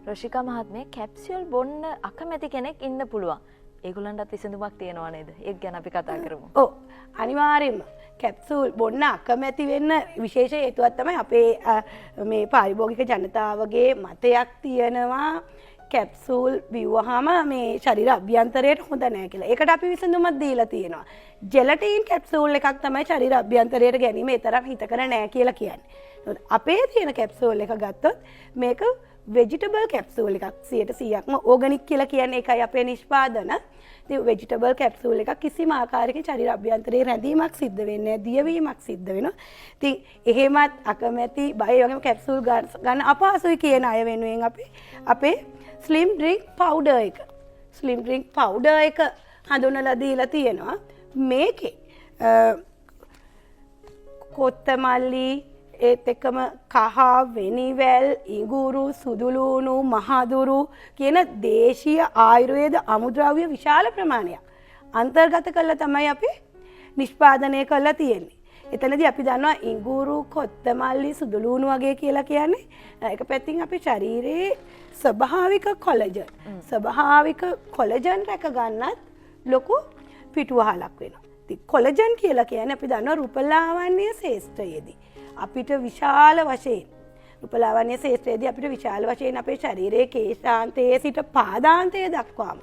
රොෂිකා මහත්මිය කැප්සියුල් බොන්න අකමැති කෙනෙක් ඉන්න පුළුවන්. ඒගොල්ලන්ටත් විසඳුමක් තියෙනවා නේද? ඒක ගැන අපි කතා කරමු. ඔව් අනිවාර්යයෙන්ම කැප්සූල් බොන්න අකමැති වෙන්න විශේෂ හේතුවක් තමයි අපේ මේ පාරිභෝගික ජනතාවගේ මතයක් තියෙනවා කැප්සූල් බිව්වහම මේ ශරීර අභ්‍යන්තරයට හොඳ නැහැ කියලා. ඒකට අපි විසඳුමක් දීලා තියෙනවා. ජෙලටින් කැප්සූල් එකක් තමයි ශරීර අභ්‍යන්තරයට ගැනීම ඒ තරම් හිතකර නැහැ කියලා කියන්නේ. අපේ තියෙන කැප්සූල් එක ගත්තොත් මේක වෙජිටබල් කැප්සූල් එකක් 100%ක්ම ඕගනික් කියලා කියන්නේ ඒකයි අපේ නිෂ්පාදන. ඉතින් වෙජිටබල් කැප්සූල් එකක් කිසිම ආකාරයකින් ශරීර අභ්‍යන්තරයේ රැඳීමක් සිද්ධ වෙන්නේ නැහැ, දියවීමක් සිද්ධ වෙනවා. ඉතින් එහෙමත් අකමැති බය වගේම කැප්සූල් ගන්න අපහසුයි කියන අය වෙනුවෙන් අපේ ස්ලිම් ඩ්‍රින්ක් පවුඩර් එක. ස්ලිම් ඩ්‍රින්ක් පවුඩර් එක හඳුන්වලා දීලා තියෙනවා. මේකේ කොත්තමල්ලි ඒත් එක්කම කහ, වෙනිවැල්, ඉඟුරු, සුදුලූණු, මහදුරු කියන දේශීය ආයුර්වේද අමුද්‍රව්‍ය විශාල ප්‍රමාණයක් අන්තර්ගත කරලා තමයි අපි නිෂ්පාදනය කරලා තියෙන්නේ. එතනදී අපි දන්නවා ඉඟුරු, කොත්තමල්ලි, සුදුලූණු වගේ කියලා කියන්නේ එක පැත්තකින් අපේ ශරීරයේ ස්වභාවික කොලජන්. ස්වභාවික කොලජන් රැක ගන්නත් ලොකු පිටුවහලක් වෙනවා. ඉතින් කොලජන් කියලා කියන්නේ අපි දන්නවා රූපලාවන්‍ය ශේෂ්ත්‍රයේදී අපිට විශාල වශයෙන් රූපලාවන්‍ය ශේෂ්ත්‍රයේදී අපිට විශාල වශයෙන් අපේ ශරීරයේ කේශාන්තයේ සිට පාදාන්තය දක්වාම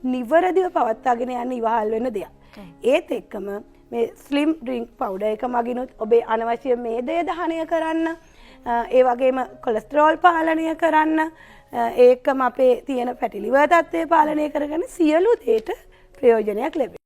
නිවරදිව පවත්වාගෙන යන්න ඉවහල් වෙන දෙයක්. ඒත් එක්කම මේ ස්ලිම් ඩ්‍රින්ක් පවුඩර් එක මගිනුත් ඔබේ අනවශ්‍ය මේදය දහනය කරන්න, ඒ වගේම කොලෙස්ටරෝල් පාලනය කරන්න, ඒකම අපේ තියෙන ෆැටි ලිවර් තත්ත්වය පාලනය කරගෙන සියලු දේට ප්‍රයෝජනයක් ලැබෙනවා.